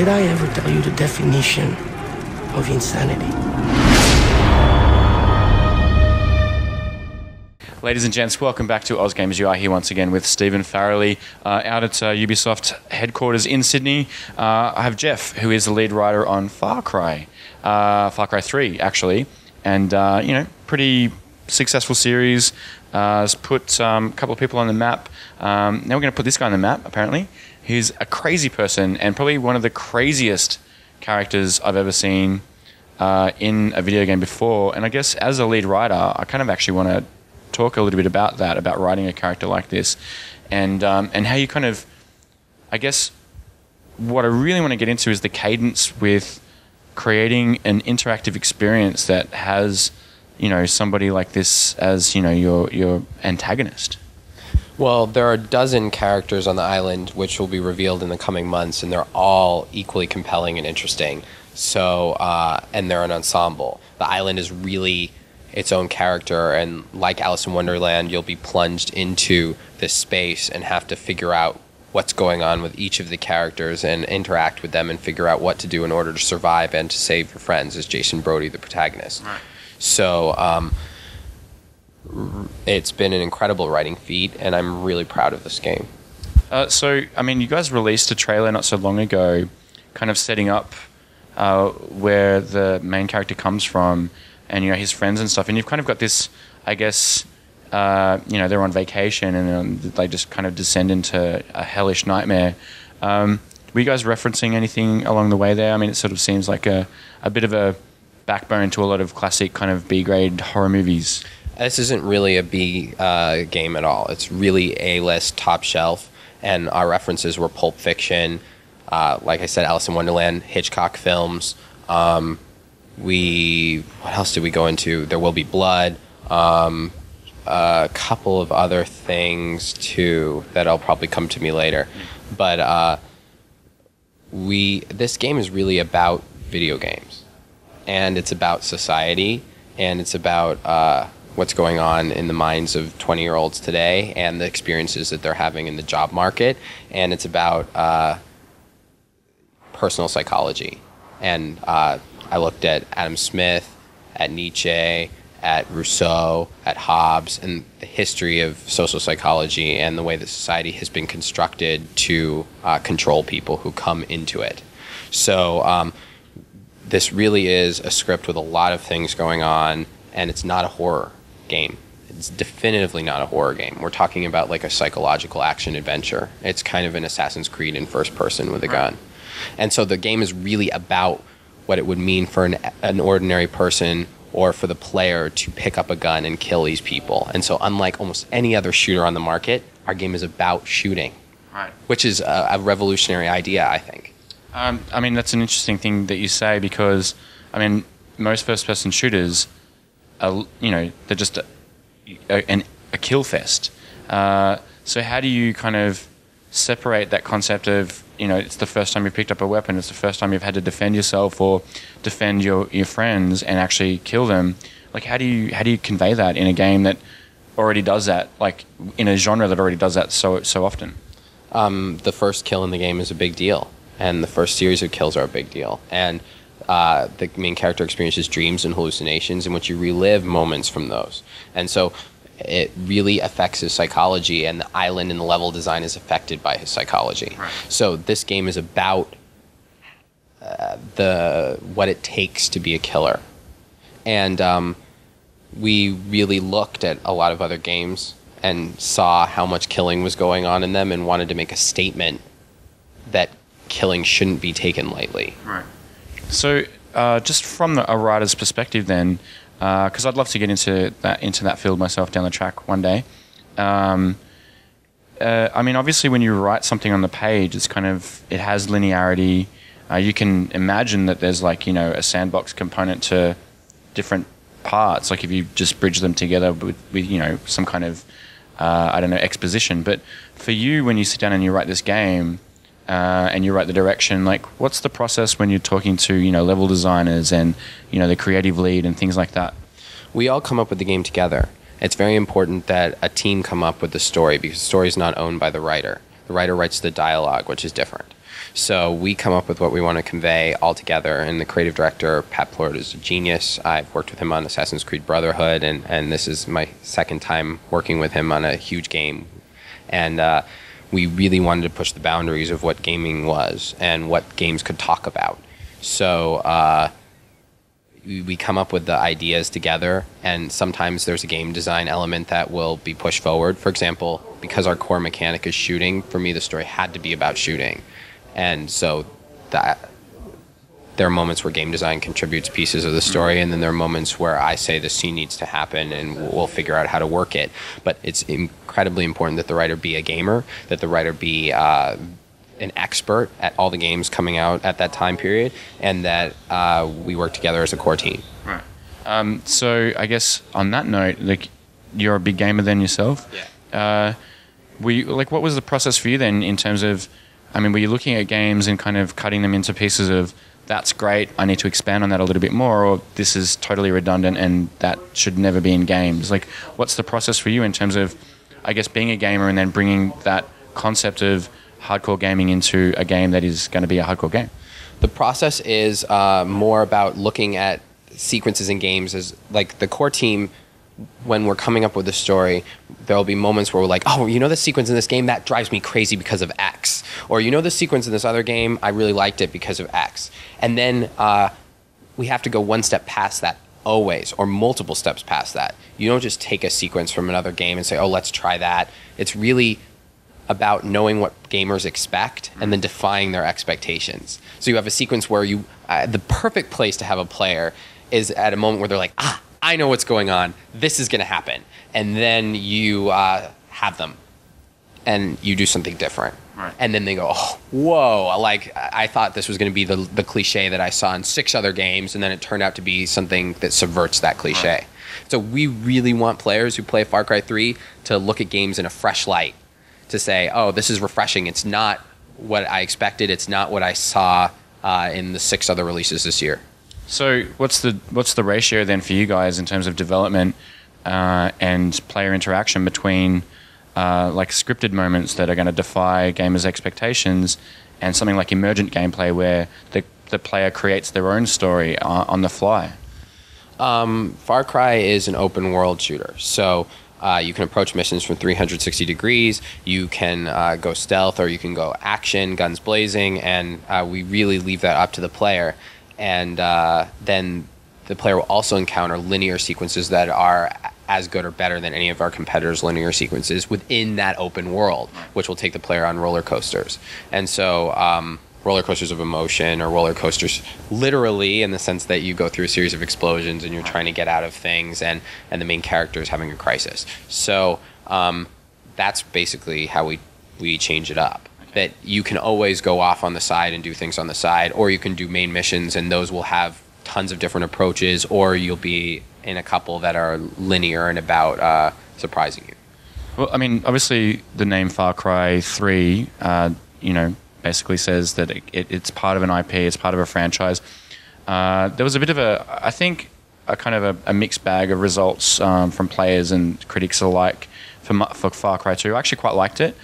Did I ever tell you the definition of insanity? Ladies and gents, welcome back to AusGamers. You are here once again with Stephen Farrelly out at Ubisoft headquarters in Sydney. I have Jeff, who is the lead writer on Far Cry 3, actually, and pretty successful series. Has put a couple of people on the map. Now we're going to put this guy on the map, apparently. He's a crazy person and probably one of the craziest characters I've ever seen in a video game before. And I guess as a lead writer, I kind of actually want to talk a little bit about that, about writing a character like this, and how you kind of, I guess, what I really want to get into is the cadence with creating an interactive experience that has, somebody like this as, your antagonist. Well, there are a dozen characters on the island which will be revealed in the coming months, and they're all equally compelling and interesting. So, and they're an ensemble. The island is really its own character, and like Alice in Wonderland, you'll be plunged into this space and have to figure out what's going on with each of the characters and interact with them and figure out what to do in order to survive and to save your friends, as Jason Brody, the protagonist. Right. So, it's been an incredible writing feat, and I'm really proud of this game. You guys released a trailer not so long ago, kind of setting up where the main character comes from, and his friends and stuff. And you've kind of got this, I guess, they're on vacation and they just kind of descend into a hellish nightmare. Were you guys referencing anything along the way there? I mean, it sort of seems like a bit of a backbone to a lot of classic kind of B-grade horror movies. This isn't really a B game at all. It's really A-list, top shelf, and our references were Pulp Fiction, like I said, Alice in Wonderland, Hitchcock films. What else did we go into? There Will Be Blood, a couple of other things too that'll probably come to me later. But this game is really about video games, and it's about society, and it's about what's going on in the minds of 20-year-olds today and the experiences that they're having in the job market, and it's about personal psychology. And I looked at Adam Smith, at Nietzsche, at Rousseau, at Hobbes, and the history of social psychology and the way that society has been constructed to control people who come into it. So this really is a script with a lot of things going on, and it's not a horror game. It's definitively not a horror game. We're talking about like a psychological action adventure. It's kind of an Assassin's Creed in first person with a gun. And so the game is really about what it would mean for an ordinary person or for the player to pick up a gun and kill these people. And so unlike almost any other shooter on the market, our game is about shooting, right, which is a revolutionary idea, I think. That's an interesting thing that you say, because, most first-person shooters, they're just a kill fest. So how do you kind of separate that concept of, it's the first time you picked up a weapon, it's the first time you've had to defend yourself or defend your friends and actually kill them? Like, how do you convey that in a game that already does that, like in a genre that already does that so often? The first kill in the game is a big deal, and the first series of kills are a big deal. And the main character experiences dreams and hallucinations in which you relive moments from those. And so it really affects his psychology, and the island and the level design is affected by his psychology. Right. So this game is about what it takes to be a killer. And we really looked at a lot of other games and saw how much killing was going on in them and wanted to make a statement that killing shouldn't be taken lightly. Right. So, just from a writer's perspective, then, because I'd love to get into that field myself down the track one day. Obviously, when you write something on the page, it has linearity. You can imagine that there's a sandbox component to different parts. Like if you just bridge them together with some kind of exposition. But for you, when you sit down and you write this game, and you write the direction, what's the process when you're talking to level designers and the creative lead and things like that? We all come up with the game together. It's very important that a team come up with the story, because the story is not owned by the writer. The writer writes the dialogue, which is different. So we come up with what we want to convey all together. And the creative director, Pat Plort, is a genius. I've worked with him on Assassin's Creed Brotherhood, and this is my second time working with him on a huge game. And we really wanted to push the boundaries of what gaming was and what games could talk about. So we come up with the ideas together, and sometimes there's a game design element that will be pushed forward. For example, because our core mechanic is shooting, for me the story had to be about shooting. And so that there are moments where game design contributes pieces of the story, and then there are moments where I say the scene needs to happen and we'll figure out how to work it. But it's incredibly important that the writer be a gamer, that the writer be an expert at all the games coming out at that time period, and that we work together as a core team. Right. So I guess on that note, like, you're a big gamer then yourself. Yeah. What was the process for you then in terms of, I mean, were you looking at games and kind of cutting them into pieces of, that's great, I need to expand on that a little bit more, or this is totally redundant and that should never be in games? Like, what's the process for you in terms of, I guess, being a gamer and then bringing that concept of hardcore gaming into a game that is going to be a hardcore game? The process is more about looking at sequences in games as, like, the core team. When we're coming up with a story, there will be moments where we're like, oh, you know, this sequence in this game, that drives me crazy because of X. Or, you know, this sequence in this other game, I really liked it because of X. And then we have to go one step past that always, or multiple steps past that. You don't just take a sequence from another game and say, oh, let's try that. It's really about knowing what gamers expect and then defying their expectations. So you have a sequence where you, the perfect place to have a player is at a moment where they're like, I know what's going on. This is going to happen. And then you have them and you do something different. Right. And then they go, oh, whoa, like, I thought this was going to be the cliche that I saw in 6 other games, and then it turned out to be something that subverts that cliche. Right. So we really want players who play Far Cry 3 to look at games in a fresh light, to say, oh, this is refreshing. It's not what I expected. It's not what I saw in the 6 other releases this year. So what's the ratio then for you guys in terms of development and player interaction between like scripted moments that are going to defy gamers' expectations and something like emergent gameplay where the player creates their own story on the fly? Far Cry is an open world shooter. So you can approach missions from 360 degrees. You can go stealth, or you can go action, guns blazing, and we really leave that up to the player. And then the player will also encounter linear sequences that are as good or better than any of our competitors' linear sequences within that open world, which will take the player on roller coasters. And so roller coasters of emotion, or roller coasters literally in the sense that you go through a series of explosions and you're trying to get out of things, and the main character is having a crisis. So that's basically how we change it up. That you can always go off on the side and do things on the side, or you can do main missions and those will have tons of different approaches, or you'll be in a couple that are linear and about surprising you. Well, I mean, obviously the name Far Cry 3, basically says that it's part of an IP, it's part of a franchise. There was a bit of I think a kind of a mixed bag of results from players and critics alike for Far Cry 2. I actually quite liked it.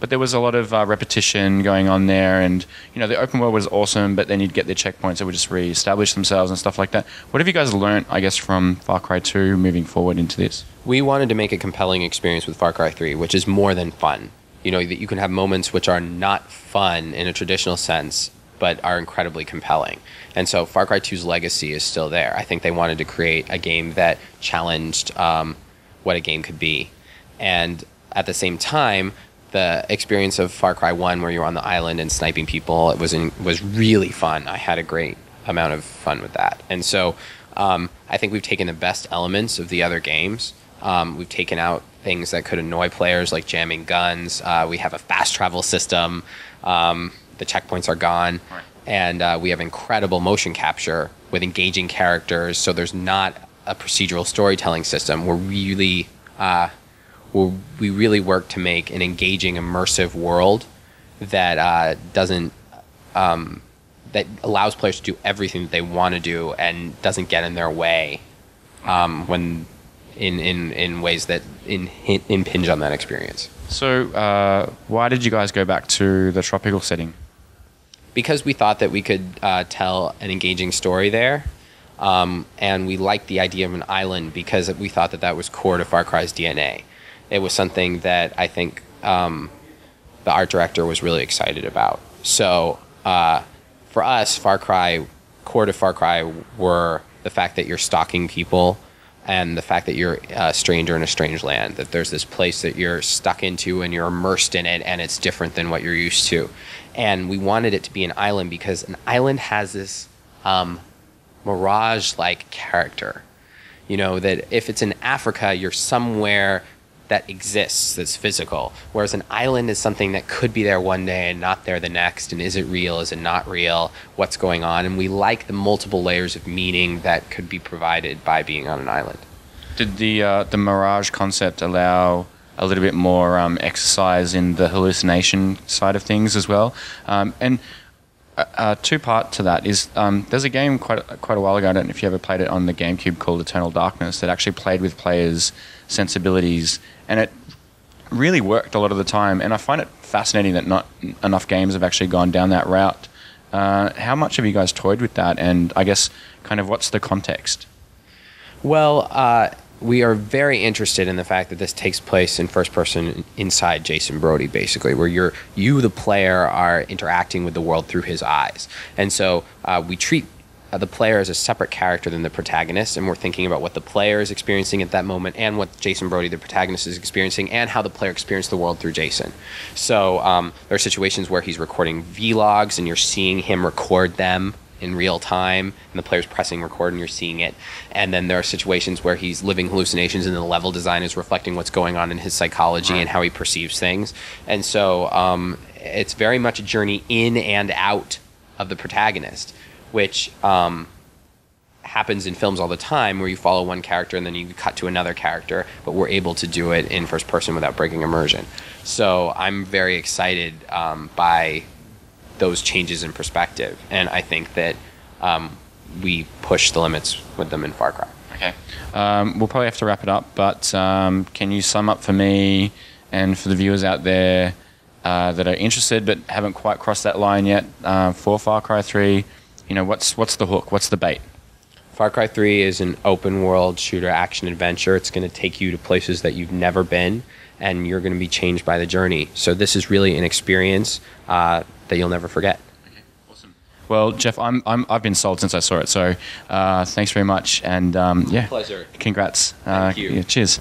But there was a lot of repetition going on there, and the open world was awesome, but then you'd get the checkpoints that would just re-establish themselves and stuff like that. What have you guys learnt, I guess, from Far Cry 2 moving forward into this? We wanted to make a compelling experience with Far Cry 3, which is more than fun. That you can have moments which are not fun in a traditional sense, but are incredibly compelling. And so Far Cry 2's legacy is still there. I think they wanted to create a game that challenged what a game could be. And at the same time, the experience of Far Cry 1, where you're on the island and sniping people, it was really fun. I had a great amount of fun with that. And so I think we've taken the best elements of the other games. We've taken out things that could annoy players, like jamming guns. We have a fast travel system. The checkpoints are gone. Right. And we have incredible motion capture with engaging characters. So there's not a procedural storytelling system. We really work to make an engaging, immersive world that that allows players to do everything that they want to do and doesn't get in their way when in ways that impinge on that experience. So why did you guys go back to the tropical setting? because we thought that we could tell an engaging story there. And we liked the idea of an island because we thought that that was core to Far Cry's DNA. It was something that I think the art director was really excited about. So for us, core to Far Cry were the fact that you're stalking people and the fact that you're a stranger in a strange land, that there's this place that you're stuck into and you're immersed in it and it's different than what you're used to. And we wanted it to be an island because an island has this mirage-like character. You know, that if it's in Africa, you're somewhere that exists, that's physical. Whereas an island is something that could be there one day and not there the next. And is it real? Is it not real? What's going on? And we like the multiple layers of meaning that could be provided by being on an island. Did the mirage concept allow a little bit more exercise in the hallucination side of things as well? And two-part to that is there's a game quite a while ago, I don't know if you ever played it on the GameCube, called Eternal Darkness, that actually played with players' sensibilities, and it really worked a lot of the time. And I find it fascinating that not enough games have actually gone down that route. How much have you guys toyed with that, and I guess kind of what's the context? Well, we are very interested in the fact that this takes place in first person inside Jason Brody, basically, where you, the player, are interacting with the world through his eyes. And so we treat the player as a separate character than the protagonist, and we're thinking about what the player is experiencing at that moment and what Jason Brody, the protagonist, is experiencing, and how the player experienced the world through Jason. So there are situations where he's recording vlogs and you're seeing him record them in real time, and the player's pressing record and you're seeing it. And then there are situations where he's living hallucinations and the level design is reflecting what's going on in his psychology and how he perceives things. And so it's very much a journey in and out of the protagonist, which happens in films all the time, where you follow one character and then you cut to another character, but we're able to do it in first person without breaking immersion. So I'm very excited by those changes in perspective, and I think that we push the limits with them in Far Cry. Okay, we'll probably have to wrap it up, but can you sum up for me and for the viewers out there that are interested but haven't quite crossed that line yet for Far Cry 3, you know, what's the hook, what's the bait? Far Cry 3 is an open world shooter action adventure. It's going to take you to places that you've never been, and you're going to be changed by the journey. So this is really an experience that you'll never forget. Okay, awesome. Well, Jeff, I've been sold since I saw it. So thanks very much, and yeah, Pleasure. Congrats. Thank you. Yeah, cheers.